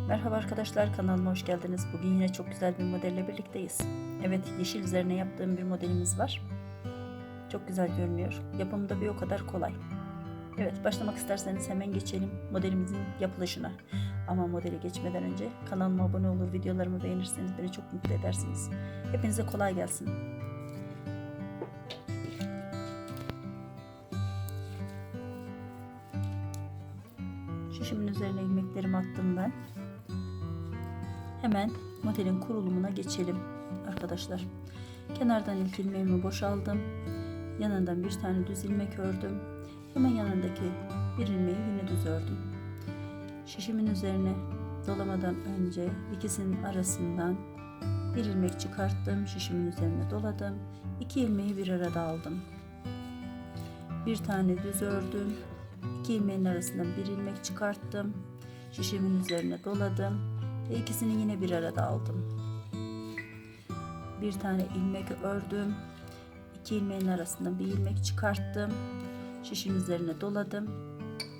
Merhaba arkadaşlar, kanalıma hoş geldiniz. Bugün yine çok güzel bir modelle birlikteyiz. Evet, yeşil üzerine yaptığım bir modelimiz var. Çok güzel görünüyor. Yapımı da bir o kadar kolay. Evet, başlamak isterseniz hemen geçelim modelimizin yapılışına. Ama modele geçmeden önce kanalıma abone olur, videolarımı beğenirseniz beni çok mutlu edersiniz. Hepinize kolay gelsin. Şişimin üzerine ilmeklerimi attım ben. Hemen modelin kurulumuna geçelim arkadaşlar. Kenardan ilk ilmeğimi boşaldım. Yanından bir tane düz ilmek ördüm. Hemen yanındaki bir ilmeği yine düz ördüm. Şişimin üzerine dolamadan önce ikisinin arasından bir ilmek çıkarttım. Şişimin üzerine doladım. İki ilmeği bir arada aldım. Bir tane düz ördüm. İki ilmeğin arasından bir ilmek çıkarttım. Şişimin üzerine doladım ve ikisini yine bir arada aldım. Bir tane ilmek ördüm. İki ilmeğin arasından bir ilmek çıkarttım. Şişin üzerine doladım.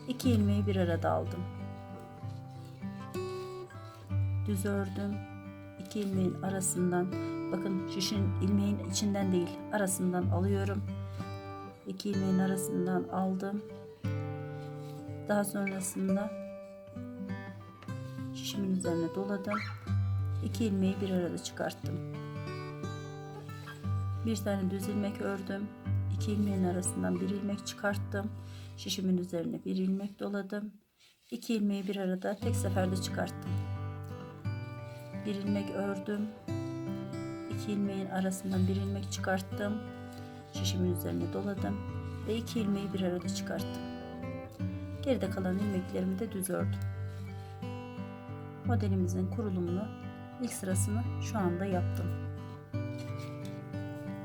İki ilmeği bir arada aldım. Düz ördüm. İki ilmeğin arasından, bakın şişin ilmeğin içinden değil arasından alıyorum. İki ilmeğin arasından aldım. Daha sonrasında şişimin üzerine doladım. İki ilmeği bir arada çıkarttım. Bir tane düz ilmek ördüm. İki ilmeğin arasından bir ilmek çıkarttım. Şişimin üzerine bir ilmek doladım. İki ilmeği bir arada tek seferde çıkarttım. Bir ilmek ördüm. İki ilmeğin arasından bir ilmek çıkarttım. Şişimin üzerine doladım ve iki ilmeği bir arada çıkarttım. Geride kalan ilmeklerimi de düz ördüm. Modelimizin kurulumunu, ilk sırasını şu anda yaptım.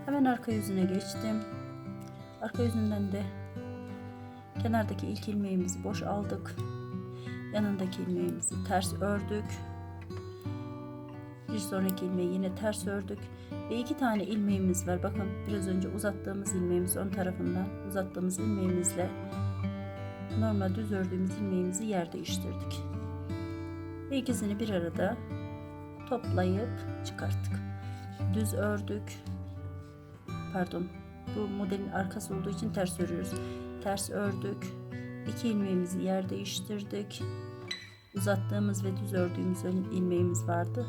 Hemen arka yüzüne geçtim. Arka yüzünden de kenardaki ilk ilmeğimizi boş aldık. Yanındaki ilmeğimizi ters ördük. Bir sonraki ilmeği yine ters ördük. Ve iki tane ilmeğimiz var. Bakın biraz önce uzattığımız ilmeğimiz ön tarafından uzattığımız ilmeğimizle normal düz ördüğümüz ilmeğimizi yer değiştirdik. Ve ikisini bir arada toplayıp çıkarttık. Düz ördük. Pardon, bu modelin arkası olduğu için ters örüyoruz. Ters ördük. İki ilmeğimizi yer değiştirdik. Uzattığımız ve düz ördüğümüz ilmeğimiz vardı.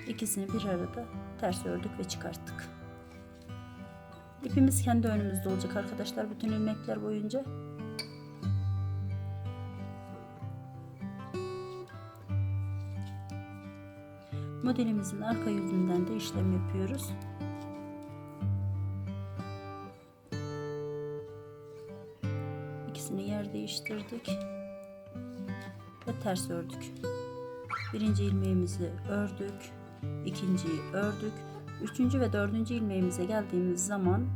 İkisini bir arada ters ördük ve çıkarttık. İpimiz kendi önümüzde olacak arkadaşlar bütün ilmekler boyunca. Modelimizin arka yüzünden de işlem yapıyoruz. İkisini yer değiştirdik ve ters ördük. Birinci ilmeğimizi ördük, ikinciyi ördük. Üçüncü ve dördüncü ilmeğimize geldiğimiz zaman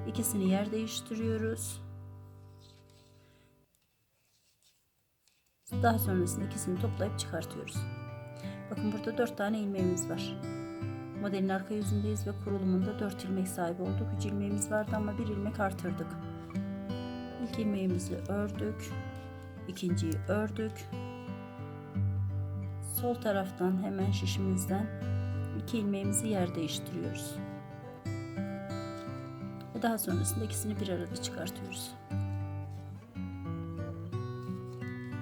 ikisini yer değiştiriyoruz. Daha sonrasında ikisini toplayıp çıkartıyoruz. Bakın burada 4 tane ilmeğimiz var. Modelin arka yüzündeyiz ve kurulumunda 4 ilmek sahibi olduk. 3 ilmeğimiz vardı ama bir ilmek artırdık. İlk ilmeğimizi ördük. İkinciyi ördük. Sol taraftan hemen şişimizden 2 ilmeğimizi yer değiştiriyoruz. Ve daha sonrasında ikisini bir arada çıkartıyoruz.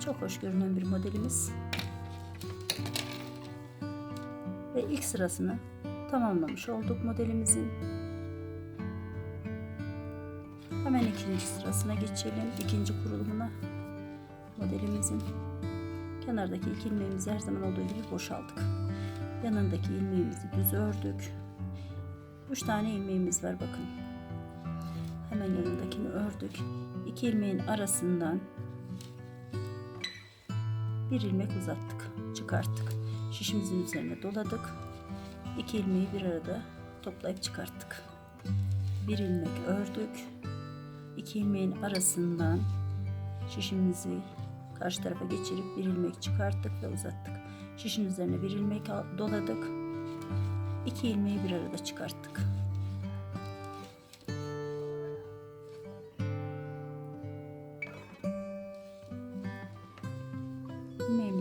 Çok hoş görünen bir modelimiz. Ve ilk sırasını tamamlamış olduk modelimizin. Hemen ikinci sırasına geçelim. İkinci kurulumuna modelimizin. Kenardaki ilk ilmeğimizi her zaman olduğu gibi boşalttık. Yanındaki ilmeğimizi düz ördük. 3 tane ilmeğimiz var bakın. Hemen yanındakini ördük. 2 ilmeğin arasından bir ilmek uzattık. Çıkarttık. Şişimizin üzerine doladık. 2 ilmeği bir arada toplayıp çıkarttık. Bir ilmek ördük. 2 ilmeğin arasından şişimizi karşı tarafa geçirip bir ilmek çıkarttık ve uzattık. Şişin üzerine bir ilmek doladık. 2 ilmeği bir arada çıkarttık.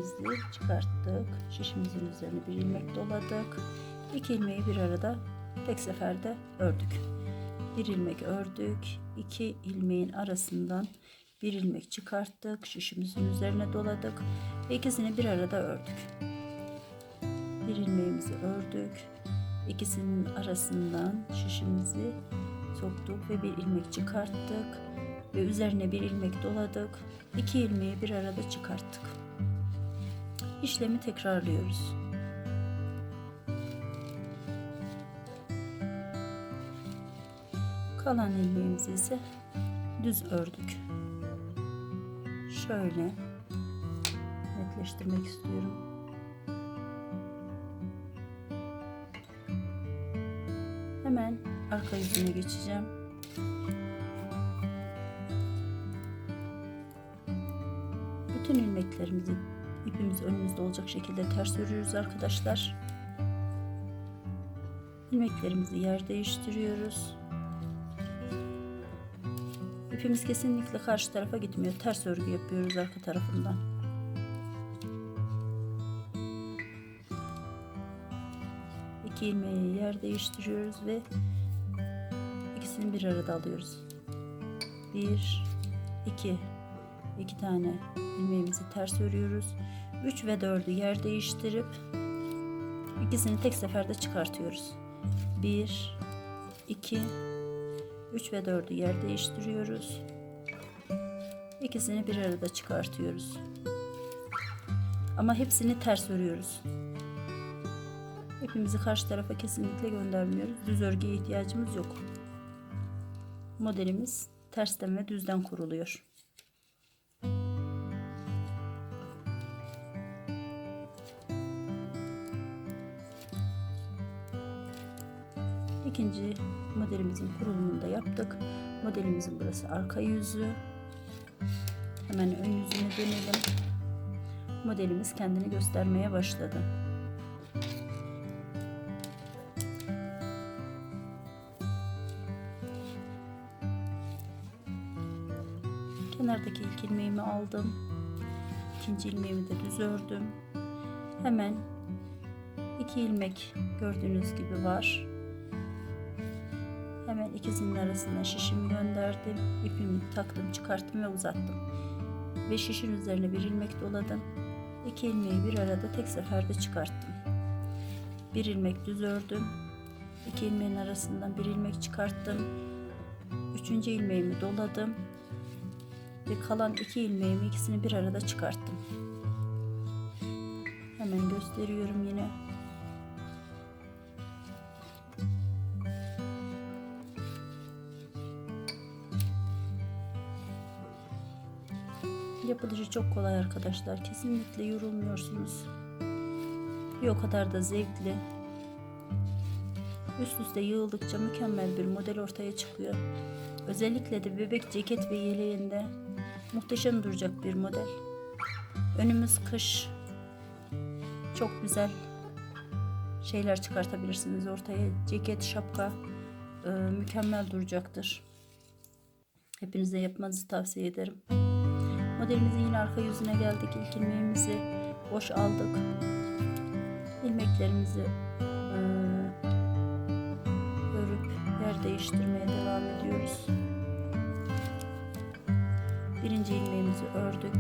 şişimizi çıkarttık. Şişimizin üzerine bir ilmek doladık. 2 ilmeği bir arada tek seferde ördük. Bir ilmek ördük. 2 ilmeğin arasından bir ilmek çıkarttık. Şişimizin üzerine doladık ve ikisini bir arada ördük. Bir ilmeğimizi ördük. İkisinin arasından şişimizi soktuk ve bir ilmek çıkarttık ve üzerine bir ilmek doladık. 2 ilmeği bir arada çıkarttık. İşlemi tekrarlıyoruz. Kalan ilmeğimizi ise düz ördük. Şöyle netleştirmek istiyorum. Hemen arka yüzüne geçeceğim. Bütün ilmeklerimizi ipimiz önümüzde olacak şekilde ters örüyoruz arkadaşlar. İlmeklerimizi yer değiştiriyoruz. İpimiz kesinlikle karşı tarafa gitmiyor. Ters örgü yapıyoruz arka tarafından. İki ilmeği yer değiştiriyoruz ve ikisini bir arada alıyoruz. 1 2 2 tane ilmeğimizi ters örüyoruz. 3 ve 4'ü yer değiştirip ikisini tek seferde çıkartıyoruz. 1 2 3 ve 4'ü yer değiştiriyoruz. İkisini bir arada çıkartıyoruz. Ama hepsini ters örüyoruz. İpimizi karşı tarafa kesinlikle göndermiyoruz. Düz örgüye ihtiyacımız yok. Modelimiz tersten ve düzden kuruluyor. İkinci modelimizin kurulumunu da yaptık. Modelimizin burası arka yüzü. Hemen ön yüzüne dönelim. Modelimiz kendini göstermeye başladı. Kenardaki ilk ilmeğimi aldım. İkinci ilmeğimi de düz ördüm. Hemen 2 ilmek gördüğünüz gibi var. Hemen ikisinin arasına şişimi gönderdim. İpimi taktım, çıkarttım ve uzattım. Ve şişin üzerine bir ilmek doladım. 2 ilmeği bir arada tek seferde çıkarttım. Bir ilmek düz ördüm. 2 ilmeğin arasından bir ilmek çıkarttım. 3. ilmeğimi doladım. Ve kalan 2 ilmeğimi ikisini bir arada çıkarttım. Hemen gösteriyorum yine. Yapılışı çok kolay arkadaşlar. Kesinlikle yorulmuyorsunuz. Bir o kadar da zevkli. Üst üste yığıldıkça mükemmel bir model ortaya çıkıyor. Özellikle de bebek ceket ve yeleğinde muhteşem duracak bir model. Önümüz kış. Çok güzel şeyler çıkartabilirsiniz ortaya. Ceket, şapka mükemmel duracaktır. Hepinize yapmanızı tavsiye ederim. Modelimizin yine arka yüzüne geldik. İlk ilmeğimizi boş aldık. İlmeklerimizi örüp yer değiştirmeye devam ediyoruz. Birinci ilmeğimizi ördük.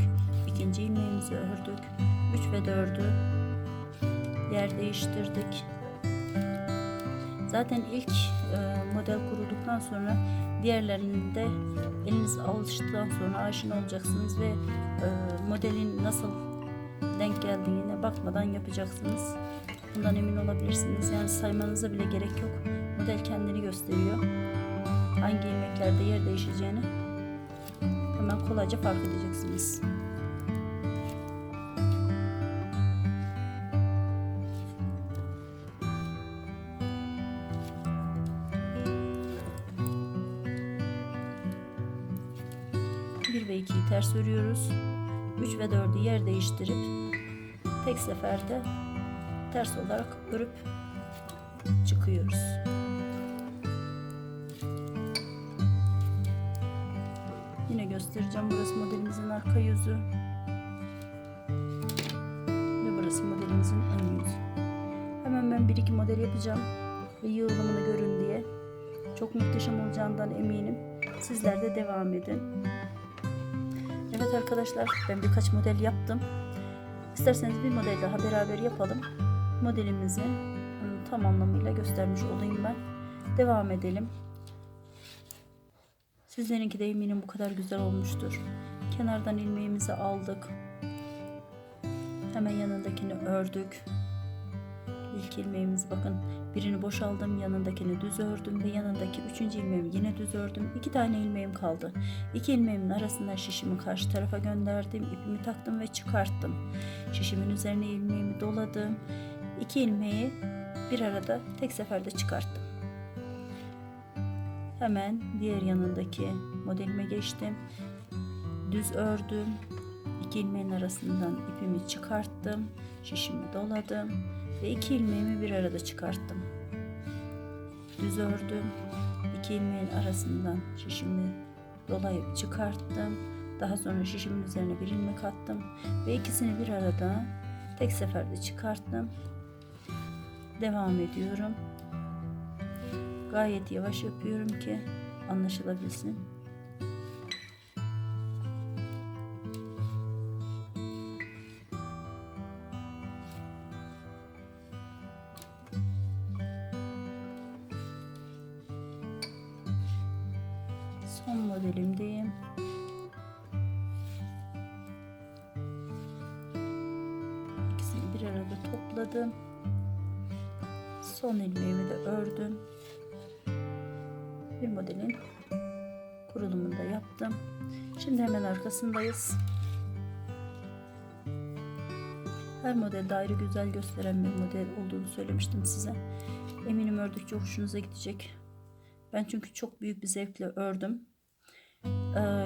İkinci ilmeğimizi ördük. 3 ve 4'ü yer değiştirdik. Zaten ilk model kurulduktan sonra diğerlerinde eliniz alıştıktan sonra aşina olacaksınız ve modelin nasıl denk geldiğine bakmadan yapacaksınız. Bundan emin olabilirsiniz. Yani saymanıza bile gerek yok. Model kendini gösteriyor. Hangi ilmeklerde yer değişeceğini hemen kolayca fark edeceksiniz. Ve 2'yi ters örüyoruz. 3 ve 4'ü yer değiştirip tek seferde ters olarak örüp çıkıyoruz. Yine göstereceğim. Burası modelimizin arka yüzü. bir iki model yapacağım ve yığılımını görün diye. Çok muhteşem olacağından eminim. Sizler de devam edin. Evet arkadaşlar, ben birkaç model yaptım. İsterseniz bir model daha beraber yapalım. Modelimizi tam anlamıyla göstermiş olayım ben. Devam edelim. Sizlerinki de eminim bu kadar güzel olmuştur. Kenardan ilmeğimizi aldık. Hemen yanındakini ördük. İlk ilmeğimiz, bakın, birini boşaldım, yanındakini düz ördüm ve yanındaki 3. ilmeğimi yine düz ördüm. 2 tane ilmeğim kaldı. 2 ilmeğimin arasından şişimi karşı tarafa gönderdim. İpimi taktım ve çıkarttım. Şişimin üzerine ilmeğimi doladım. 2 ilmeği bir arada tek seferde çıkarttım. Hemen diğer yanındaki modelime geçtim. Düz ördüm. 2 ilmeğin arasından ipimi çıkarttım. Şişimi doladım ve 2 ilmeğimi bir arada çıkarttım. Düz ördüm. 2 ilmeğin arasından şişimi dolayıp çıkarttım. Daha sonra şişimin üzerine bir ilmek attım ve ikisini bir arada tek seferde çıkarttım. Devam ediyorum. Gayet yavaş yapıyorum ki anlaşılabilsin. Son modelimdeyim. İkisini bir arada topladım. Son ilmeğimi de ördüm. Bir modelin kurulumunu da yaptım. Şimdi hemen arkasındayız. Her modelde ayrı güzel gösteren bir model olduğunu söylemiştim size. Eminim ördükçe hoşunuza gidecek. Ben çünkü çok büyük bir zevkle ördüm.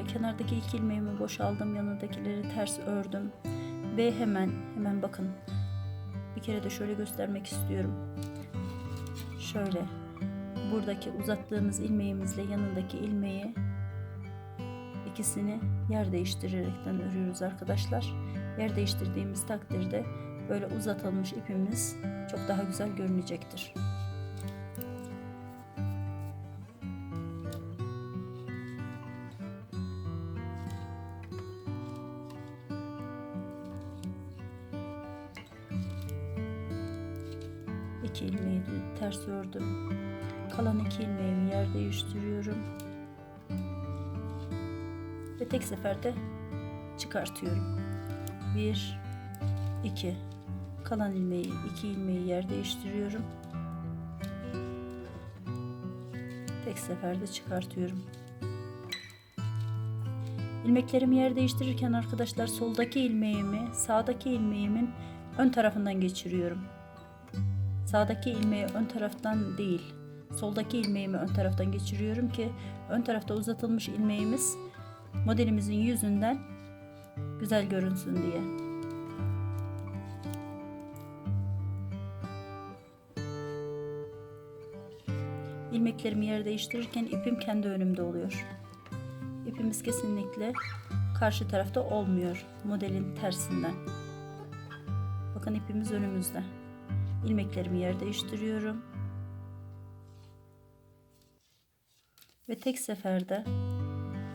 Kenardaki 2 ilmeğimi boşaldım, yanındakileri ters ördüm ve hemen bakın, bir kere de şöyle göstermek istiyorum. Şöyle, buradaki uzattığımız ilmeğimizle yanındaki ilmeği, ikisini yer değiştirerekten örüyoruz arkadaşlar. Yer değiştirdiğimiz takdirde böyle uzatılmış ipimiz çok daha güzel görünecektir. İki ilmeği de ters ördüm. Kalan 2 ilmeğimi yer değiştiriyorum ve tek seferde çıkartıyorum. 1 2 kalan 2 ilmeği yer değiştiriyorum. Tek seferde çıkartıyorum. İlmeklerimi yer değiştirirken arkadaşlar, soldaki ilmeğimi sağdaki ilmeğimin ön tarafından geçiriyorum. Sağdaki ilmeği ön taraftan değil, soldaki ilmeğimi ön taraftan geçiriyorum ki ön tarafta uzatılmış ilmeğimiz modelimizin yüzünden güzel görünsün diye. İlmeklerimi yer değiştirirken ipim kendi önümde oluyor. İpimiz kesinlikle karşı tarafta olmuyor, modelin tersinden. Bakın, ipimiz önümüzde. İlmeklerimi yer değiştiriyorum ve tek seferde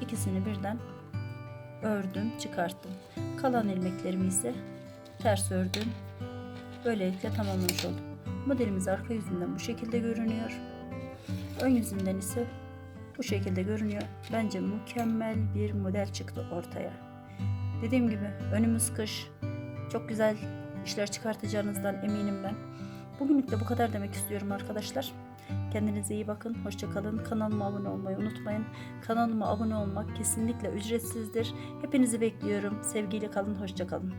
ikisini birden ördüm, çıkarttım. Kalan ilmeklerimi ise ters ördüm. Böylelikle tamamlamış oldum. Modelimiz arka yüzünden bu şekilde görünüyor. Ön yüzünden ise bu şekilde görünüyor. Bence mükemmel bir model çıktı ortaya. Dediğim gibi önümüz kış. Çok güzel işler çıkartacağınızdan eminim ben. Bugünlük de bu kadar demek istiyorum arkadaşlar. Kendinize iyi bakın. Hoşça kalın. Kanalıma abone olmayı unutmayın. Kanalıma abone olmak kesinlikle ücretsizdir. Hepinizi bekliyorum. Sevgiyle kalın. Hoşça kalın.